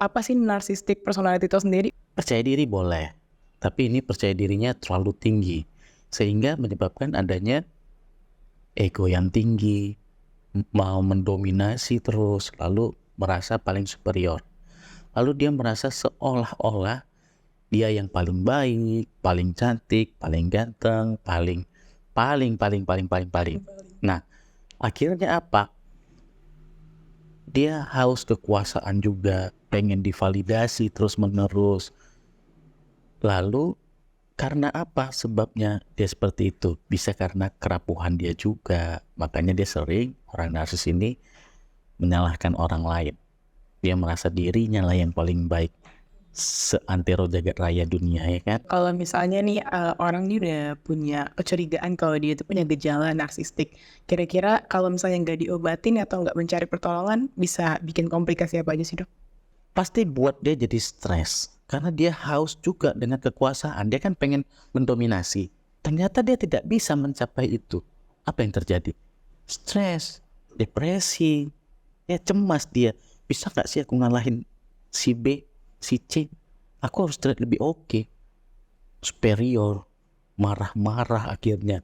apa sih narcissistic personality itu sendiri? Percaya diri boleh, tapi ini percaya dirinya terlalu tinggi sehingga menyebabkan adanya ego yang tinggi, mau mendominasi terus, lalu merasa paling superior. Lalu dia merasa seolah-olah dia yang paling baik, paling cantik, paling ganteng, paling. Nah, akhirnya apa? Dia haus kekuasaan juga, pengen divalidasi terus-menerus. Lalu karena apa sebabnya dia seperti itu? Bisa karena kerapuhan dia juga. Makanya dia sering, orang narsis ini, menyalahkan orang lain. Dia merasa dirinya lah yang paling baik seantero jagat raya dunia, ya kan? Kalau misalnya nih orang ini udah punya kecurigaan kalau dia itu punya gejala narsistik, kira-kira kalau misalnya nggak diobatin atau nggak mencari pertolongan bisa bikin komplikasi apa aja sih dok? Pasti buat dia jadi stres. Karena dia haus juga dengan kekuasaan. Dia kan pengen mendominasi. Ternyata dia tidak bisa mencapai itu. Apa yang terjadi? Stres, depresi, ya cemas dia. Bisa gak sih aku ngalahin si B, si C? Aku harus terlihat lebih oke. Superior, marah-marah akhirnya.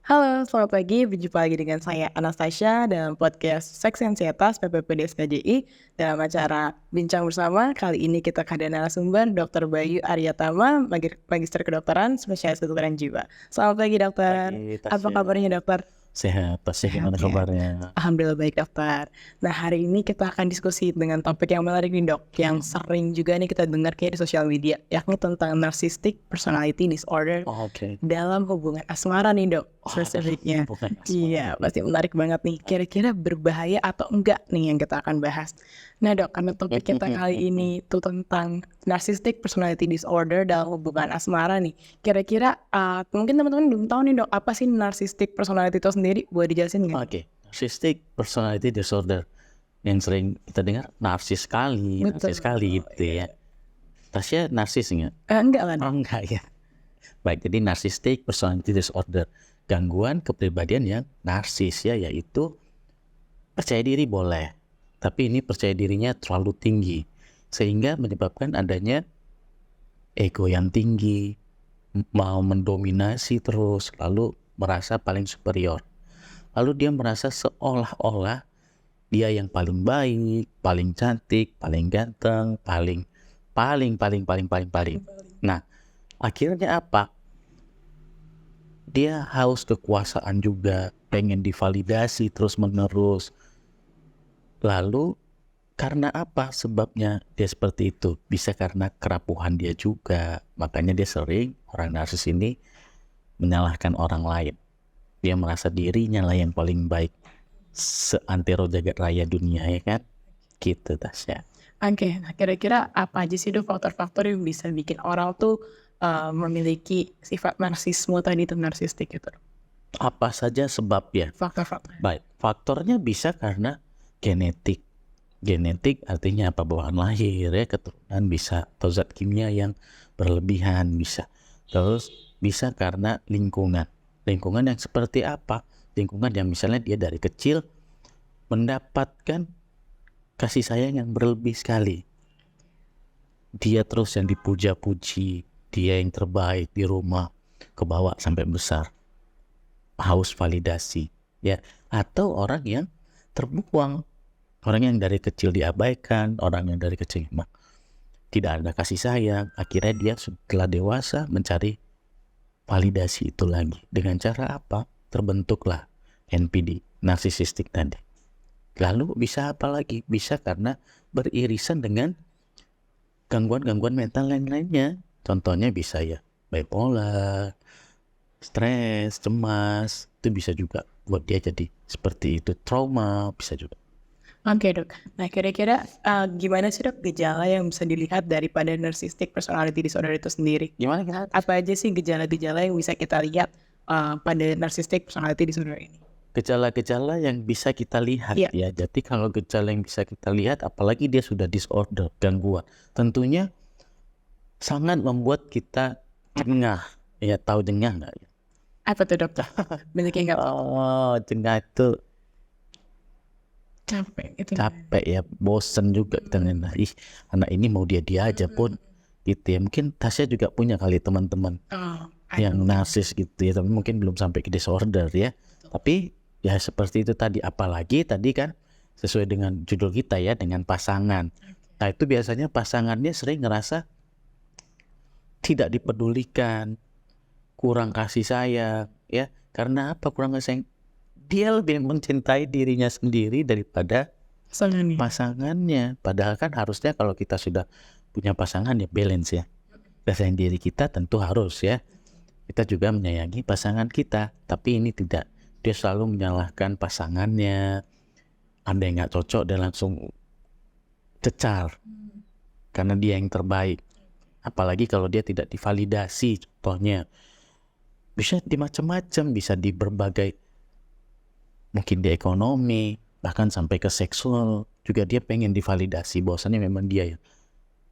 Halo, selamat pagi. Berjumpa lagi dengan saya Anastasia dalam podcast Seks Ansietas PPPDS KJI dalam acara Bincang Bersama. Kali ini kita kehadirkan narasumber Dr. Bayu Aryatama, Magister Kedokteran, Spesialis Kedokteran Jiwa. Selamat pagi dokter. Pagi, Apa Tasya. kabarnya dokter? Sehat, Tasya gimana Sehat, ya. kabarnya? Alhamdulillah baik dokter. Nah hari ini kita akan diskusi dengan topik yang menarik nih dok, yang sering juga nih kita dengar kayak di sosial media, yakni tentang narcissistic personality disorder Oke. dalam hubungan asmara nih dok, spesifiknya. Bukan Iya, pasti menarik banget nih. Kira-kira berbahaya atau enggak nih yang kita akan bahas. Nah dok, karena topik kita kali ini tuh tentang narcissistic personality disorder dalam hubungan asmara nih. Kira-kira mungkin teman-teman belum tahu nih dok, apa sih narcissistic personality itu sendiri? Boleh dijelasin nggak? Oke, narcissistic personality disorder yang sering kita dengar narsis sekali gitu ya. Tasya narsis nggak? Enggak lah dok. Oh enggak ya. Baik, jadi narcissistic personality disorder, gangguan kepribadian yang narsis ya, yaitu percaya diri boleh, tapi ini percaya dirinya terlalu tinggi sehingga menyebabkan adanya ego yang tinggi, mau mendominasi terus, lalu merasa paling superior. Lalu dia merasa seolah-olah dia yang paling baik, paling cantik, paling ganteng, paling. Nah, akhirnya apa? Dia haus kekuasaan juga, pengen divalidasi terus-menerus. Lalu karena apa sebabnya dia seperti itu? Bisa karena kerapuhan dia juga. Makanya dia sering, orang narsis ini, menyalahkan orang lain. Dia merasa dirinya lah yang paling baik seantero jagat raya dunia, ya kan? Gitu Tasya. Oke, nah kira-kira apa aja sih dok faktor-faktor yang bisa bikin orang tuh memiliki sifat narsisme tadi itu narsistik itu? Apa saja sebabnya? Faktor-faktor. Baik, faktornya bisa karena genetik. Genetik artinya apa? Bawaan lahir ya, keturunan bisa, atau zat kimia yang berlebihan bisa. Terus bisa karena lingkungan. Lingkungan yang seperti apa? Lingkungan yang misalnya dia dari kecil mendapatkan kasih sayang yang berlebih sekali. Dia terus yang dipuja-puji, dia yang terbaik di rumah, kebawa sampai besar. Haus validasi, ya. Atau orang yang terbuang, orang yang dari kecil diabaikan, orang yang dari kecil tidak ada kasih sayang. Akhirnya dia setelah dewasa mencari validasi itu lagi. Dengan cara apa? Terbentuklah NPD, narsisistik tadi. Lalu bisa apa lagi? Bisa karena beririsan dengan gangguan-gangguan mental lain-lainnya. Contohnya bisa ya bipolar, stres, cemas. Itu bisa juga buat dia jadi seperti itu. Trauma bisa juga. Oke dok, nah kira-kira gimana sih dok gejala yang bisa dilihat daripada narcissistic personality disorder itu sendiri? Gimana? Apa aja sih gejala-gejala yang bisa kita lihat pada narcissistic personality disorder ini? Gejala-gejala yang bisa kita lihat Iya. ya. Jadi kalau gejala yang bisa kita lihat, apalagi dia sudah disorder, gangguan, tentunya sangat membuat kita jengah. Ya, tahu jengah nggak? Apa tuh dok? Banyak yang nggak tahu. Oh, jengah itu capek ya, bosen juga kita ngeliat, ih anak ini mau dia aja pun gitu ya. Mungkin Tasya juga punya kali teman-teman yang narsis gitu ya, tapi mungkin belum sampai ke disorder ya. Tapi ya seperti itu tadi, apalagi tadi kan sesuai dengan judul kita ya, dengan pasangan. Nah itu biasanya pasangannya sering ngerasa tidak dipedulikan, kurang kasih sayang ya. Karena apa kurang kasih sayang? Dia lebih mencintai dirinya sendiri daripada pasangannya. Padahal kan harusnya kalau kita sudah punya pasangan ya balance ya. Sayang diri kita tentu harus ya. Kita juga menyayangi pasangan kita. Tapi ini tidak. Dia selalu menyalahkan pasangannya. Ada yang gak cocok dan langsung cecar. Karena dia yang terbaik. Apalagi kalau dia tidak divalidasi contohnya. Bisa di macam-macam. Bisa di berbagai, mungkin di ekonomi, bahkan sampai ke seksual juga dia pengen divalidasi bahwasannya memang dia yang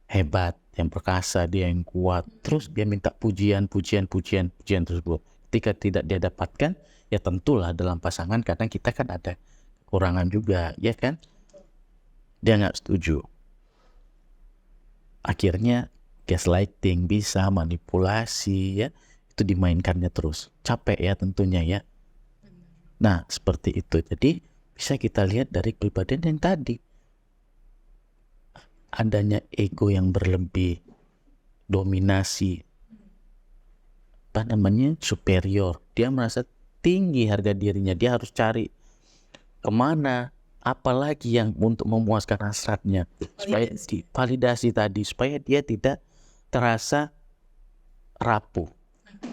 hebat, yang perkasa, dia yang kuat. Terus dia minta pujian tersebut. Ketika tidak dia dapatkan, ya tentulah dalam pasangan kadang kita kan ada kekurangan juga, ya kan? Dia nggak setuju. Akhirnya gaslighting, bisa manipulasi, ya itu dimainkannya terus. Capek ya tentunya ya. Nah seperti itu. Jadi bisa kita lihat dari kepribadian yang tadi. Adanya ego yang berlebih, dominasi, superior. Dia merasa tinggi harga dirinya. Dia harus cari kemana, apalagi yang untuk memuaskan hasratnya. Supaya validasi tadi, supaya dia tidak terasa rapuh.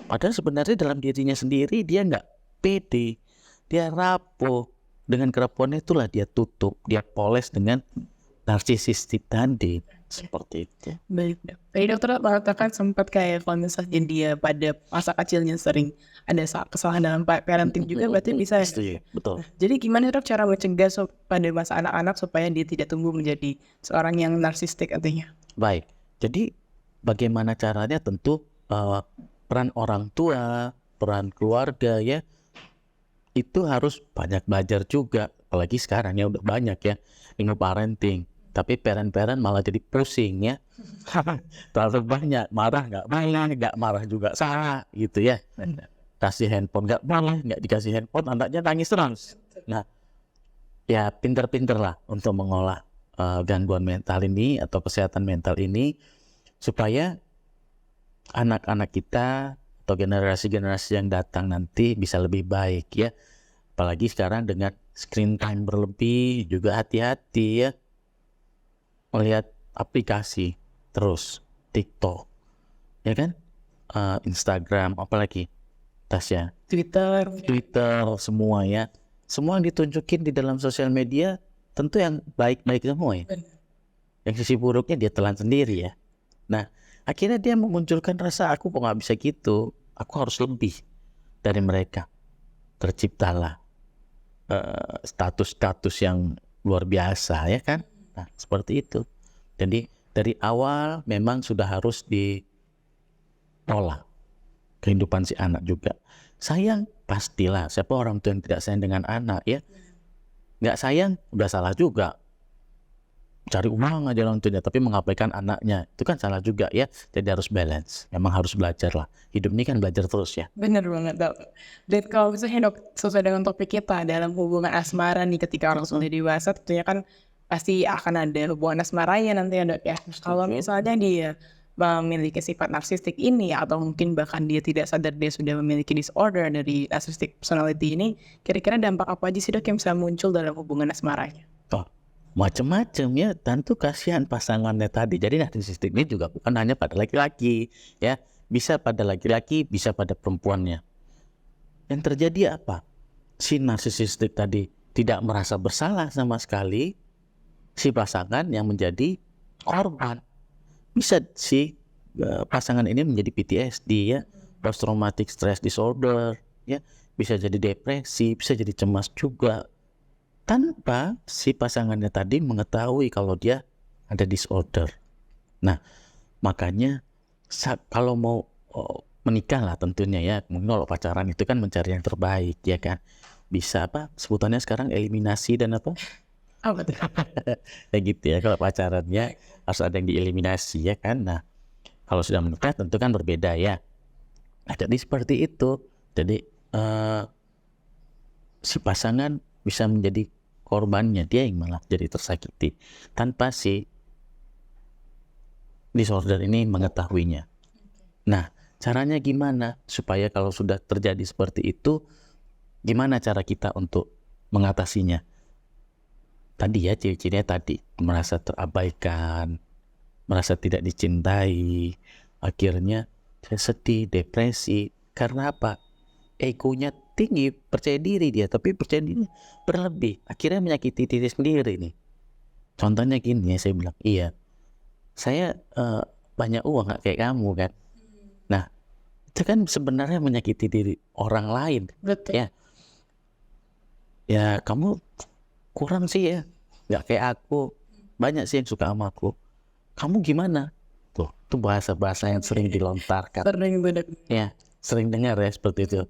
Padahal sebenarnya dalam dirinya sendiri dia nggak pede. Dia rapuh. Dengan kerapuannya itulah dia tutup, dia poles dengan narsisistik tadi. Seperti itu. Baik. Tadi dokter mengatakan sempat kayak kalau misalnya dia pada masa kecilnya sering ada kesalahan dalam parenting juga, berarti bisa ya? Setuju, betul. Jadi gimana dok cara mencegah pada masa anak-anak supaya dia tidak tumbuh menjadi seorang yang narsistik artinya? Baik, jadi bagaimana caranya tentu peran orang tua, peran keluarga ya, itu harus banyak belajar juga. Apalagi sekarang ya udah banyak ya ilmu parenting. Tapi parent malah jadi pusing ya. Terlalu banyak, marah nggak marah juga salah gitu ya. Kasih handphone nggak boleh, nggak dikasih handphone anaknya nangis terus. Nah ya pinter-pinter lah untuk mengolah gangguan mental ini atau kesehatan mental ini supaya anak-anak kita atau generasi-generasi yang datang nanti bisa lebih baik ya. Apalagi sekarang dengan screen time berlebih juga hati-hati ya. Melihat aplikasi terus TikTok ya kan, Instagram, apalagi Tasya, Twitter semua ya, semua yang ditunjukin di dalam sosial media tentu yang baik-baik semua ya. Yang sisi buruknya dia telan sendiri ya. Nah akhirnya dia memunculkan rasa aku kok nggak bisa gitu, aku harus lebih dari mereka. Terciptalah status-status yang luar biasa ya kan. Nah seperti itu. Jadi dari awal memang sudah harus diolah kehidupan si anak juga. Sayang pastilah, siapa orang tua yang tidak sayang dengan anak ya. Nggak sayang udah salah juga. Cari uang aja orang tuanya tapi mengabaikan anaknya, itu kan salah juga ya. Jadi harus balance, memang harus belajar lah. Hidup ini kan belajar terus ya. Bener banget dok. Dan kalau misalnya dok sesuai dengan topik kita dalam hubungan asmara nih, ketika orang sudah dewasa tentunya kan pasti akan ada hubungan asmaranya nanti ya dok ya. Kalau misalnya dia memiliki sifat narsistik ini atau mungkin bahkan dia tidak sadar dia sudah memiliki disorder dari narcissistic personality ini, kira-kira dampak apa aja sih dok yang bisa muncul dalam hubungan asmaranya? Macam-macam ya, tentu kasihan pasangannya tadi. Jadi narsisistik ini juga bukan hanya pada laki-laki ya, bisa pada laki-laki, bisa pada perempuannya. Yang terjadi apa? Si narsisistik tadi tidak merasa bersalah sama sekali, si pasangan yang menjadi korban. Bisa si pasangan ini menjadi PTSD ya, post traumatic stress disorder ya, bisa jadi depresi, bisa jadi cemas juga, tanpa si pasangannya tadi mengetahui kalau dia ada disorder. Nah makanya kalau mau menikah lah tentunya ya, mungkin kalau pacaran itu kan mencari yang terbaik ya kan. Bisa sebutannya sekarang eliminasi dan Oh betul. Kayak gitu ya, kalau pacarannya harus ada yang dieliminasi ya kan. Nah kalau sudah menikah tentu kan berbeda ya. Nah, jadi seperti itu. Jadi si pasangan bisa menjadi korbannya, dia yang malah jadi tersakiti tanpa si disorder ini mengetahuinya. Nah, caranya gimana supaya kalau sudah terjadi seperti itu, gimana cara kita untuk mengatasinya? Tadi ya, ciri-cirinya tadi, merasa terabaikan, merasa tidak dicintai, akhirnya sedih, depresi. Karena apa? Egonya tinggi, percaya diri dia, tapi percaya diri berlebih, akhirnya menyakiti diri sendiri nih. Contohnya gini ya, saya bilang, iya, saya banyak uang gak kayak kamu kan. Nah, itu kan sebenarnya menyakiti diri orang lain. Betul. Ya kamu kurang sih ya, gak kayak aku, banyak sih yang suka sama aku, kamu gimana? Tuh bahasa-bahasa yang sering dilontarkan. Sering bener. Ya, sering dengar ya seperti itu.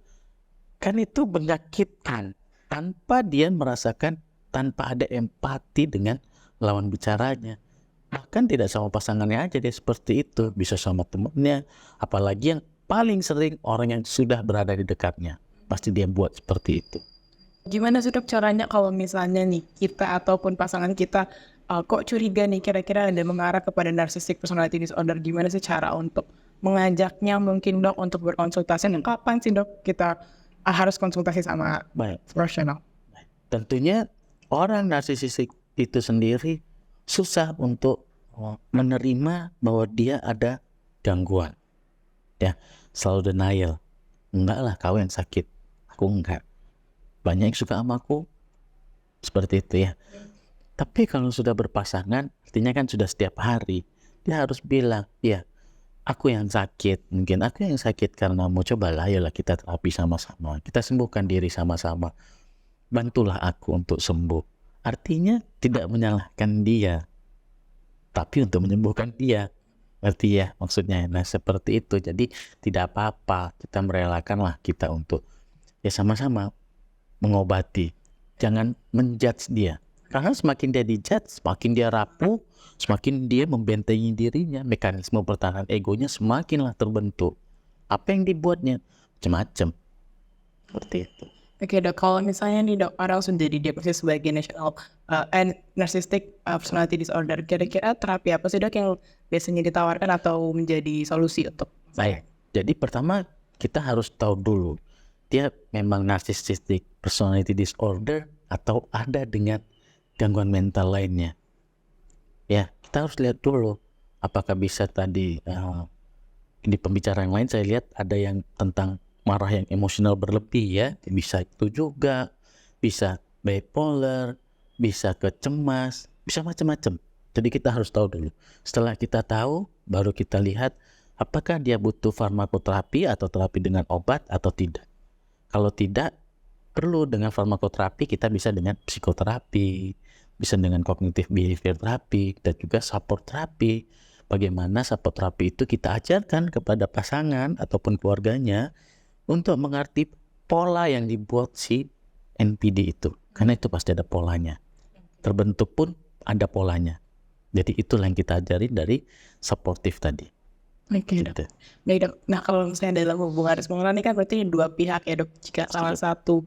Kan itu menyakitkan tanpa dia merasakan, tanpa ada empati dengan lawan bicaranya. Bahkan tidak sama pasangannya aja dia seperti itu, bisa sama temannya, apalagi yang paling sering orang yang sudah berada di dekatnya, pasti dia buat seperti itu. Gimana sih Dok caranya kalau misalnya nih kita ataupun pasangan kita kok curiga nih kira-kira ada mengarah kepada narcissistic personality disorder, gimana sih cara untuk mengajaknya mungkin Dok untuk berkonsultasi, dan kapan sih Dok kita harus konsultasi sama Baik, profesional? tentunya orang narsisistik itu sendiri susah untuk menerima bahwa dia ada gangguan. Ya, selalu denial. Enggak lah, kau yang sakit, aku enggak. Banyak yang suka sama aku, seperti itu ya. Tapi kalau sudah berpasangan, artinya kan sudah setiap hari, dia harus bilang, ya aku yang sakit, mungkin aku yang sakit karena mau cobalah, ayolah kita terapi sama-sama, kita sembuhkan diri sama-sama, bantulah aku untuk sembuh. Artinya tidak menyalahkan dia, tapi untuk menyembuhkan dia. Ngerti ya maksudnya? Nah seperti itu, jadi tidak apa-apa, kita merelakanlah kita untuk ya sama-sama mengobati. Jangan menjudge dia, karena semakin dia dijudge, semakin dia rapuh, semakin dia membentengi dirinya, mekanisme pertahanan egonya semakinlah terbentuk. Apa yang dibuatnya macam-macam seperti itu. Oke Dok, kalau misalnya nih Dok, orang sudah didiagnosis sebagai narcissistic personality disorder, kira-kira terapi apa sih Dok yang biasanya ditawarkan atau menjadi solusi untuk? Baik, jadi pertama kita harus tahu dulu dia memang narcissistic personality disorder atau ada dengan gangguan mental lainnya. Ya, kita harus lihat dulu apakah bisa tadi di pembicaraan lain saya lihat ada yang tentang marah yang emosional berlebih ya, bisa itu juga, bisa bipolar, bisa kecemas, bisa macam-macam. Jadi kita harus tahu dulu. Setelah kita tahu, baru kita lihat apakah dia butuh farmakoterapi atau terapi dengan obat atau tidak. Kalau tidak perlu dengan farmakoterapi, kita bisa dengan psikoterapi, bisa dengan cognitive behavior therapy, dan juga support terapi. Bagaimana support terapi itu kita ajarkan kepada pasangan ataupun keluarganya untuk mengerti pola yang dibuat si NPD itu. Karena itu pasti ada polanya. Terbentuk pun ada polanya. Jadi itulah yang kita ajarin dari supportive tadi. Oke Dok. Baik Dok. Nah kalau misalnya dalam hubungan asmara ini kan berarti dua pihak ya Dok. Jika salah satu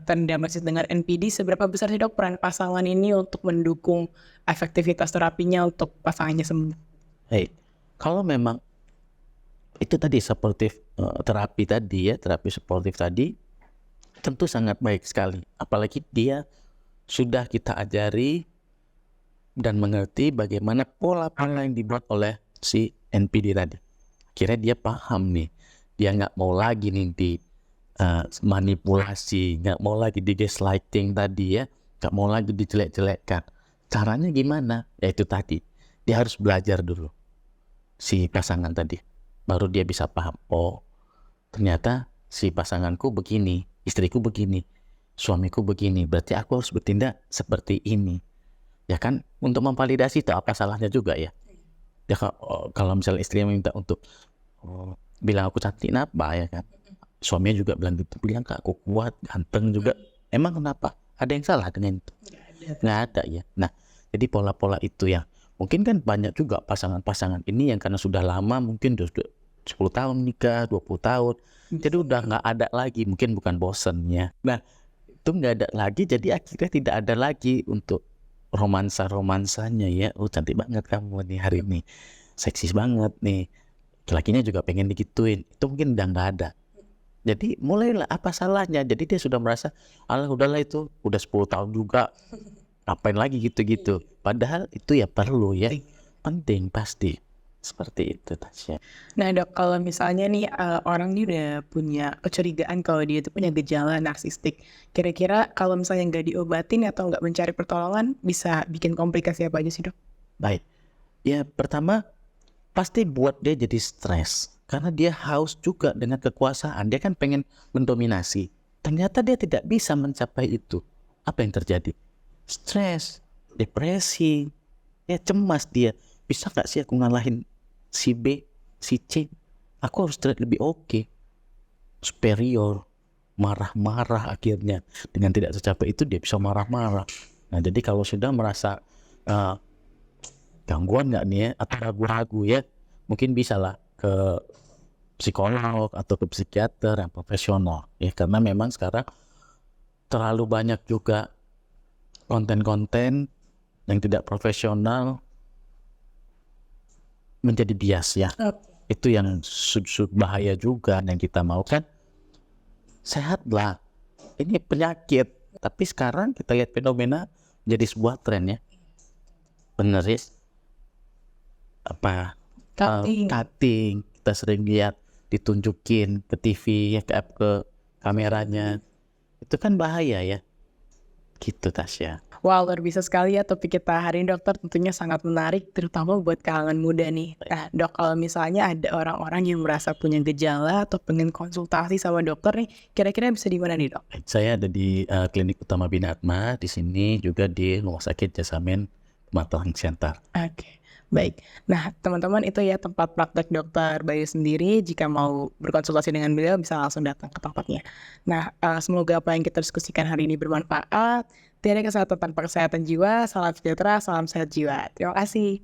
terdiagnosis dengan NPD, seberapa besar sih Dok peran pasangan ini untuk mendukung efektivitas terapinya untuk pasangannya sembuh? Hey, kalau memang itu tadi supportive terapi tadi ya, terapi supportive tadi tentu sangat baik sekali. Apalagi dia sudah kita ajari dan mengerti bagaimana pola-pola yang dibuat oleh si NPD tadi. Akhirnya dia paham nih, dia nggak mau lagi nih di manipulasi, nggak mau lagi di gaslighting tadi ya, nggak mau lagi dijelek-jelekkan. Caranya gimana? Ya itu tadi, dia harus belajar dulu si pasangan tadi, baru dia bisa paham. Oh ternyata si pasanganku begini, istriku begini, suamiku begini, berarti aku harus bertindak seperti ini. Ya kan, untuk memvalidasi itu apa salahnya juga ya. Ya kalau misalnya istrinya minta untuk bilang aku cantik apa ya kan, suaminya juga bilang gitu, bilang kak aku kuat, ganteng juga, emang kenapa? Ada yang salah dengan itu? nggak ada ya. Nah, jadi pola-pola itu yang mungkin kan banyak juga pasangan-pasangan ini yang karena sudah lama mungkin udah 10 tahun nikah, 20 tahun. Jadi udah nggak ada lagi, mungkin bukan bosen ya. Nah, itu nggak ada lagi, jadi akhirnya tidak ada lagi untuk romansa-romansanya ya. Oh cantik banget kamu nih hari ini, seksis banget nih. Lakinya juga pengen digituin, itu mungkin udah nggak ada. Jadi mulailah apa salahnya? Jadi dia sudah merasa, alah udahlah itu udah 10 tahun juga, ngapain lagi gitu-gitu. Padahal itu ya perlu ya, penting pasti. Seperti itu Tasya. Nah dok, kalau misalnya nih orang ini udah punya kecurigaan kalau dia itu punya gejala narsistik, kira-kira kalau misalnya nggak diobatin atau nggak mencari pertolongan, bisa bikin komplikasi apa aja sih dok? Baik, ya pertama pasti buat dia jadi stres. Karena dia haus juga dengan kekuasaan, dia kan pengen mendominasi. Ternyata dia tidak bisa mencapai itu. Apa yang terjadi? Stres, depresi, ya cemas dia. Bisa gak sih aku ngalahin si B, si C? Aku harus terlihat lebih oke, superior, marah-marah akhirnya. Dengan tidak tercapai itu dia bisa marah-marah. Nah jadi kalau sudah merasa gangguan gak nih ya, atau ragu-ragu ya, mungkin bisa lah ke psikolog atau ke psikiater yang profesional ya, karena memang sekarang terlalu banyak juga konten-konten yang tidak profesional menjadi bias ya. Itu yang bahaya juga. Yang kita mau kan sehat lah, ini penyakit, tapi sekarang kita lihat fenomena jadi sebuah tren ya, bener ya, apa cutting kita sering lihat ditunjukin ke TV ya, ke kameranya, itu kan bahaya ya gitu Tasya. Wow, luar biasa sekali ya topik kita hari ini dokter, tentunya sangat menarik terutama buat kalangan muda nih. Nah dok, kalau misalnya ada orang-orang yang merasa punya gejala atau pengen konsultasi sama dokter nih, kira-kira bisa di mana nih dok? Saya ada di Klinik Utama Bina Atma, di sini juga di Rumah Sakit Jasamen Pemataran Center. Oke, baik. Nah, teman-teman itu ya tempat praktek dokter Bayu sendiri. Jika mau berkonsultasi dengan beliau bisa langsung datang ke tempatnya. Nah, semoga apa yang kita diskusikan hari ini bermanfaat. Tiada kesehatan tanpa kesehatan jiwa. Salam sejahtera, salam sehat jiwa. Terima kasih.